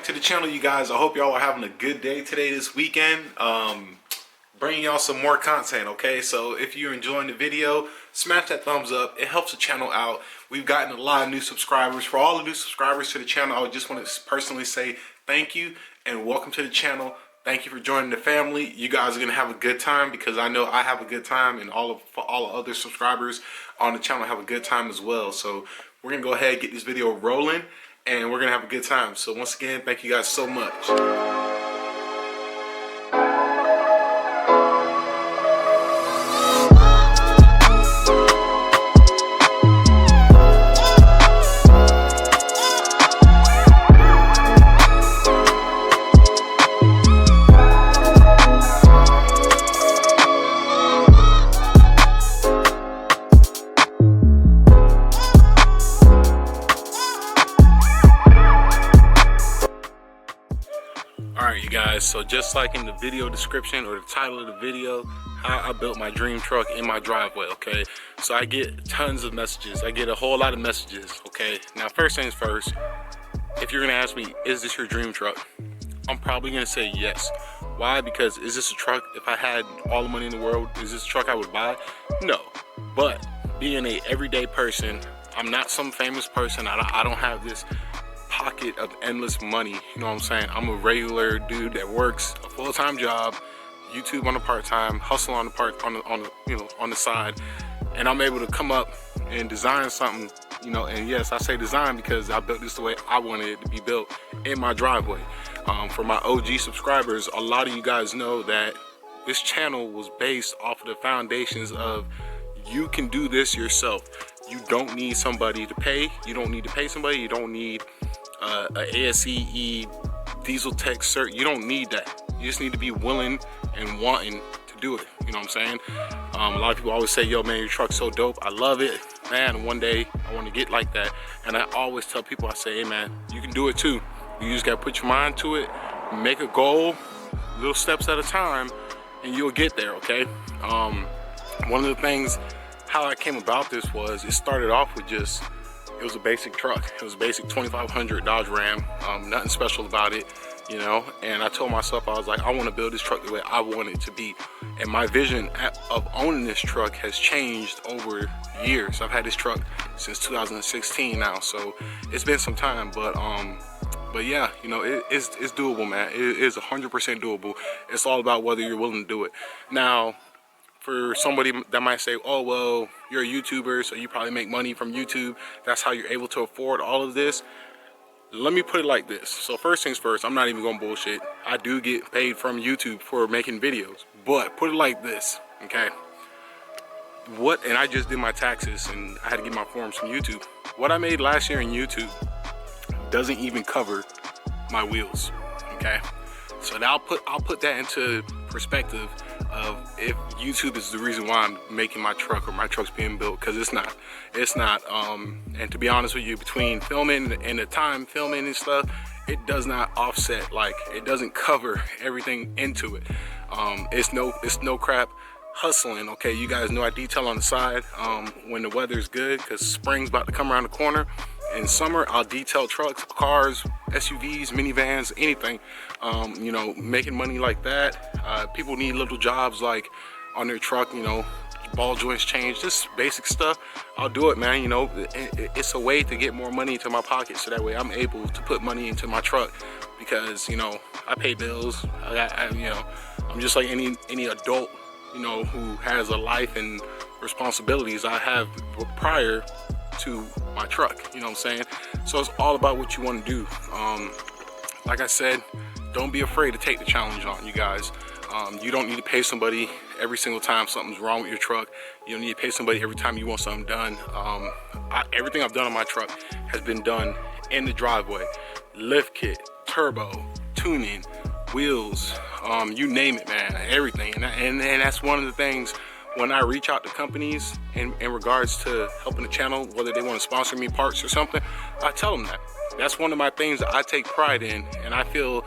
to the channel, you guys. I hope y'all are having a good day today, this weekend. Bringing y'all some more content, okay? So if you're enjoying the video, smash that thumbs up. It helps the channel out. We've gotten a lot of new subscribers. For all the new subscribers to the channel, I would just want to personally say thank you and welcome to the channel. Thank you for joining the family. You guys are gonna have a good time because I know I have a good time, and all the other subscribers on the channel have a good time as well. So we're gonna go ahead and get this video rolling, and we're gonna have a good time. So once again, thank you guys so much. Alright, you guys, so just like in the video description or the title of the video, how I built my dream truck in my driveway, okay? So I get tons of messages. I get a whole lot of messages, okay? Now, first things first, if you're gonna ask me, is this your dream truck? I'm probably gonna say yes. Why? Because is this a truck, if I had all the money in the world, is this a truck I would buy? No. But being a everyday person, I'm not some famous person. I don't have this pocket of endless money, you know what I'm saying? I'm a regular dude that works a full-time job, YouTube on the part-time, hustle on the on the side, and I'm able to come up and design something, you know. And yes, I say design because I built this the way I wanted it to be built in my driveway. For my OG subscribers, a lot of you guys know that this channel was based off of the foundations of you can do this yourself. You don't need somebody to pay. You don't need to pay somebody. You don't need a ASCE diesel tech cert. You don't need that. You just need to be willing and wanting to do it. You know what I'm saying? A lot of people always say, yo man, your truck's so dope. I love it, man. One day I want to get like that. And I always tell people, I say, hey man, you can do it too. You just gotta put your mind to it, make a goal, little steps at a time, and you'll get there, okay? One of the things, how I came about this was, it started off with just, it was a basic truck. It was a basic 2500 Dodge Ram, nothing special about it, you know. And I told myself, I was like, I want to build this truck the way I want it to be. And my vision of owning this truck has changed over years. I've had this truck since 2016 now, so it's been some time. But yeah, you know, it's doable, man. It is 100% doable. It's all about whether you're willing to do it. Now, for somebody that might say, oh, well, you're a YouTuber, so you probably make money from YouTube. That's how you're able to afford all of this. Let me put it like this. So first things first, I'm not even gonna bullshit. I do get paid from YouTube for making videos, but put it like this, okay? And I just did my taxes and I had to get my forms from YouTube. What I made last year in YouTube doesn't even cover my wheels, okay? So now I'll put that into perspective of if YouTube is the reason why I'm making my truck or my truck's being built, because it's not. And to be honest with you, between filming and the time filming and stuff, it does not offset, like it doesn't cover everything into it. It's no crap hustling, okay? You guys know I detail on the side when the weather's good, because spring's about to come around the corner. In summer, I'll detail trucks, cars, SUVs, minivans, anything, you know, making money like that. People need little jobs like on their truck, you know, ball joints changed, just basic stuff. I'll do it, man. You know, it's a way to get more money into my pocket, so that way I'm able to put money into my truck, because, you know, I pay bills. You know, I'm just like any adult, you know, who has a life and responsibilities I have prior to my truck, you know what I'm saying? So it's all about what you want to do. Like I said, don't be afraid to take the challenge on, you guys. You don't need to pay somebody every single time something's wrong with your truck. You don't need to pay somebody every time you want something done. Everything I've done on my truck has been done in the driveway. Lift kit, turbo, tuning, wheels, you name it, man, everything. And that's one of the things when I reach out to companies in regards to helping the channel, whether they want to sponsor me parts or something, I tell them that. That's one of my things that I take pride in, and I feel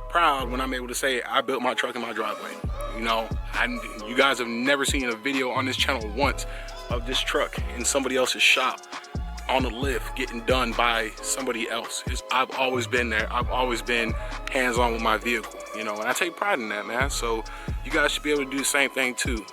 proud when I'm able to say I built my truck in my driveway. You know, you guys have never seen a video on this channel once of this truck in somebody else's shop. on the lift getting done by somebody else. I've always been there. I've always been hands-on with my vehicle, you know, and I take pride in that, man. So you guys should be able to do the same thing too.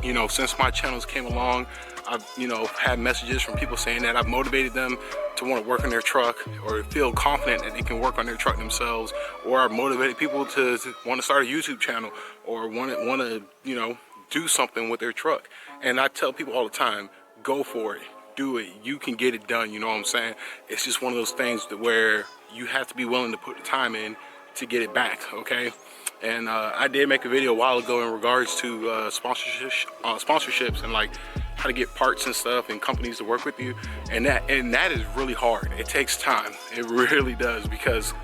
You know, since my channels came along, I've, you know, had messages from people saying that I've motivated them to want to work on their truck, or feel confident that they can work on their truck themselves, or I've motivated people to want to start a YouTube channel, or want to, you know, do something with their truck. And I tell people all the time, go for it, do it, you can get it done, you know what I'm saying? It's just one of those things that where you have to be willing to put the time in to get it back, okay? And I did make a video a while ago in regards to sponsorships and like how to get parts and stuff and companies to work with you, and that is really hard. It takes time, it really does, because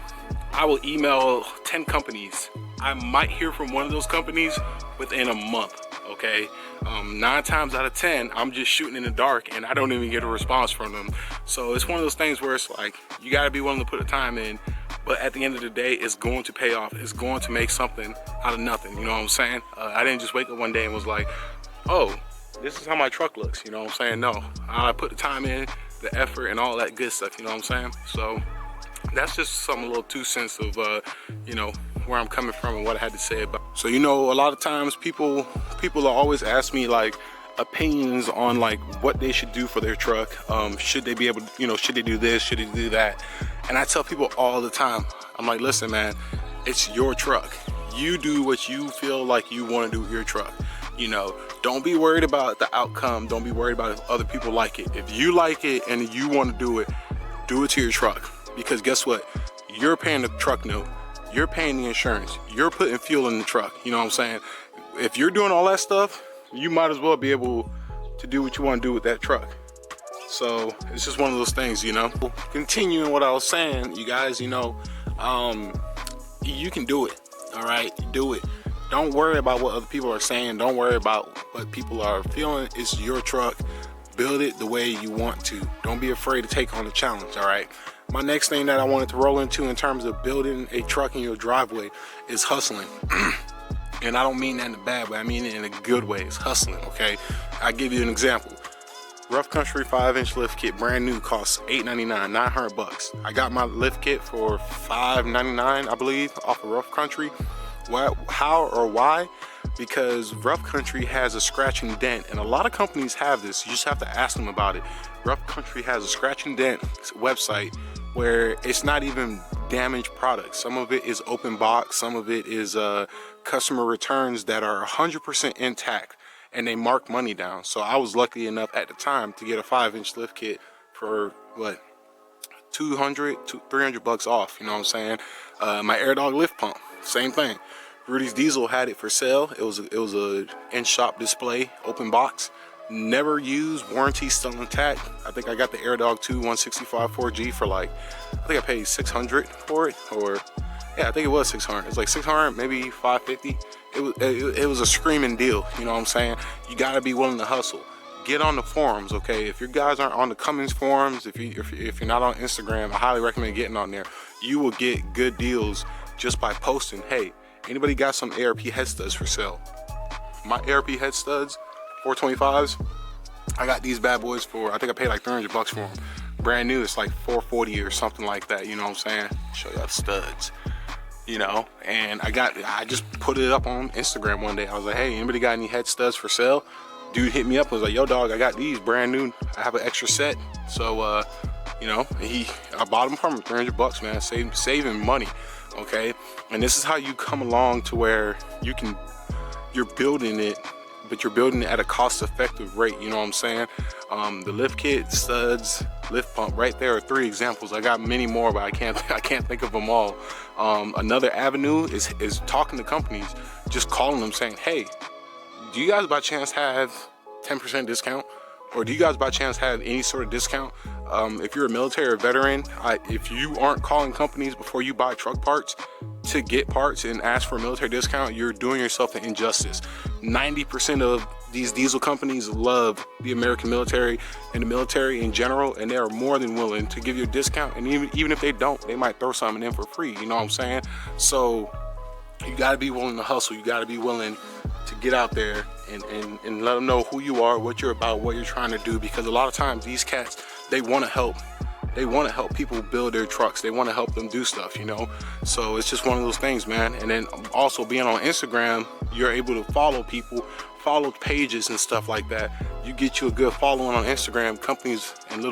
I will email 10 companies. I might hear from one of those companies within a month, okay? 9 times out of 10, I'm just shooting in the dark and I don't even get a response from them. So it's one of those things where it's like, you gotta be willing to put the time in, but at the end of the day, it's going to pay off. It's going to make something out of nothing, you know what I'm saying? I didn't just wake up one day and was like, oh, this is how my truck looks, you know what I'm saying? No, I put the time in, the effort, and all that good stuff, you know what I'm saying? So that's just some little 2 cents of, you know, where I'm coming from and what I had to say about. So, you know, a lot of times people will always ask me like opinions on like what they should do for their truck. Should they be able to, you know, should they do this, should they do that? And I tell people all the time, I'm like, listen, man, it's your truck. You do what you feel like you want to do with your truck. You know, don't be worried about the outcome. Don't be worried about if other people like it. If you like it and you want to do it to your truck. Because guess what? You're paying the truck note. You're paying the insurance. You're putting fuel in the truck. You know what I'm saying? If you're doing all that stuff, you might as well be able to do what you want to do with that truck. So it's just one of those things, you know. Continuing what I was saying, you guys, you know, you can do it. All right, do it. Don't worry about what other people are saying. Don't worry about what people are feeling. It's your truck. Build it the way you want to. Don't be afraid to take on the challenge. All right. My next thing that I wanted to roll into in terms of building a truck in your driveway is hustling. And I don't mean that in a bad way. I mean it in a good way. It's hustling, okay? I'll give you an example. Rough Country 5-inch lift kit, brand new, costs $8.99, 900 bucks. I got my lift kit for $5.99, I believe, off of Rough Country. How or why? Because Rough Country has a scratch and dent, and a lot of companies have this. You just have to ask them about it. Rough Country has a scratch and dent website where it's not even damaged products. Some of it is open box, some of it is customer returns that are 100% intact, and they mark money down. So I was lucky enough at the time to get a 5-inch lift kit for what, 200 to 300 bucks off, you know what I'm saying? My Air Dog lift pump, same thing. Rudy's Diesel had it for sale. It was a in-shop display, open box, never used, warranty still intact. I think I got the Air Dog 2 165 4G for like, I think I paid $600 for it, or yeah, I think it was $600. It's like $600, maybe $550. It was a screaming deal, you know what I'm saying? You gotta be willing to hustle. Get on the forums, okay? If your guys aren't on the Cummins forums, if you're not on Instagram, I highly recommend getting on there. You will get good deals just by posting, hey, anybody got some ARP head studs for sale? My ARP head studs, 425s, I got these bad boys for, I think I paid like 300 bucks for them. Brand new, it's like 440 or something like that, you know what I'm saying? Show y'all studs, you know? And I just put it up on Instagram one day. I was like, hey, anybody got any head studs for sale? Dude hit me up and was like, yo dog, I got these brand new. I have an extra set. So, you know, I bought them from him, 300 bucks, man, saving money, okay? And this is how you come along to where you're building it, but you're building it at a cost-effective rate, you know what I'm saying? The lift kit, studs, lift pump, right there are 3 examples. I got many more, but I can't think of them all. Another avenue is talking to companies, just calling them saying, hey, do you guys by chance have 10% discount? Or do you guys by chance have any sort of discount? If you're a military or veteran, if you aren't calling companies before you buy truck parts to get parts and ask for a military discount, you're doing yourself an injustice. 90% of these diesel companies love the American military and the military in general, and they are more than willing to give you a discount. And even if they don't, they might throw something in for free, you know what I'm saying? So you gotta be willing to hustle. You gotta be willing to get out there and let them know who you are, what you're about, what you're trying to do, because a lot of times these cats, they want to help. They want to help people build their trucks. They want to help them do stuff, you know? So it's just one of those things, man. And then also being on Instagram, you're able to follow people, follow pages and stuff like that. You get you a good following on Instagram. Companies and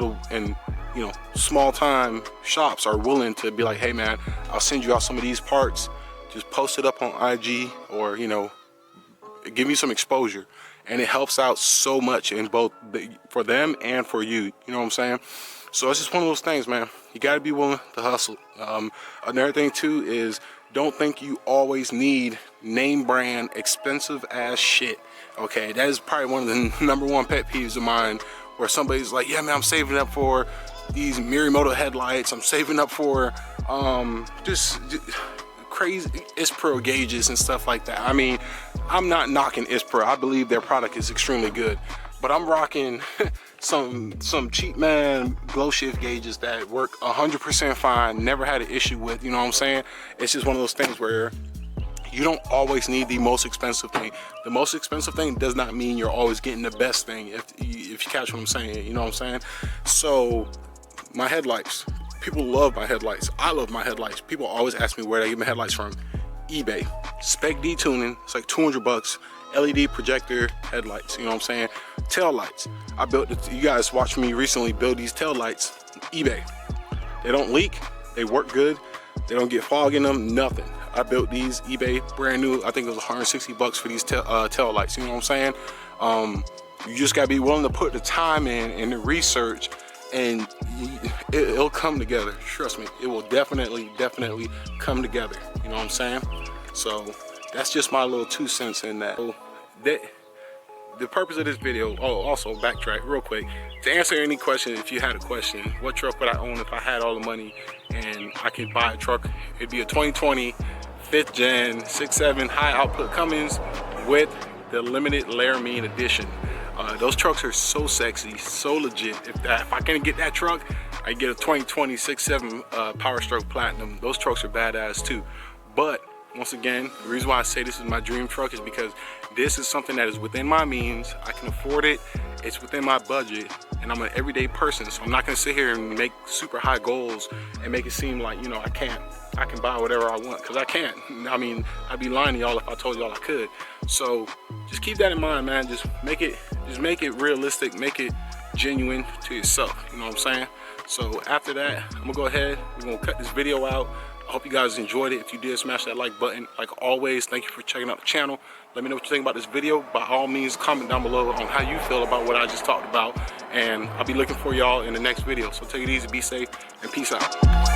you know, small time shops are willing to be like, hey man, I'll send you out some of these parts. Just post it up on IG, or, you know, give me some exposure. And it helps out so much in both for them and for you. You know what I'm saying? So it's just one of those things, man. You got to be willing to hustle. Another thing too is, don't think you always need name brand expensive ass shit. Okay, that is probably one of the #1 pet peeves of mine, where somebody's like, yeah man, I'm saving up for these Mirimoto headlights, I'm saving up for just crazy ISPRO gauges and stuff like that. I mean, I'm not knocking ISPRO. I believe their product is extremely good, but I'm rocking some cheap man glow shift gauges that work 100% fine, never had an issue with, you know what I'm saying? It's just one of those things where you don't always need the most expensive thing. The most expensive thing does not mean you're always getting the best thing, if you catch what I'm saying, you know what I'm saying? So my headlights, people love my headlights. I love my headlights. People always ask me where I get my headlights from. eBay. Spec D tuning, it's like 200 bucks. LED projector headlights, you know what I'm saying? Tail lights. I built it. You guys watched me recently build these tail lights. eBay. They don't leak. They work good. They don't get fog in them. Nothing. I built these eBay, brand new. I think it was 160 bucks for these tail lights. You know what I'm saying? You just gotta be willing to put the time in and the research, and it'll come together. Trust me, it will definitely come together. You know what I'm saying? So that's just my little 2 cents in that. So the purpose of this video, also backtrack real quick, to answer any question. If you had a question, what truck would I own if I had all the money and I could buy a truck? It'd be a 2020 5th gen 6.7 high output Cummins with the limited Laramine edition. Those trucks are so sexy, so legit. If I can get that truck, I get a 2020 6.7 Power Stroke Platinum. Those trucks are badass too. But once again, the reason why I say this is my dream truck is because this is something that is within my means. I can afford it. It's within my budget, and I'm an everyday person, so I'm not gonna sit here and make super high goals and make it seem like, you know, I can buy whatever I want, because I can't. I mean, I'd be lying to y'all if I told y'all I could. So just keep that in mind, man. Just make it realistic, make it genuine to yourself. You know what I'm saying? So after that, I'm gonna go ahead, we're gonna cut this video out. I hope you guys enjoyed it. If you did, smash that like button. Like always, thank you for checking out the channel. Let me know what you think about this video. By all means, comment down below on how you feel about what I just talked about. And I'll be looking for y'all in the next video. So take it easy, be safe, and peace out.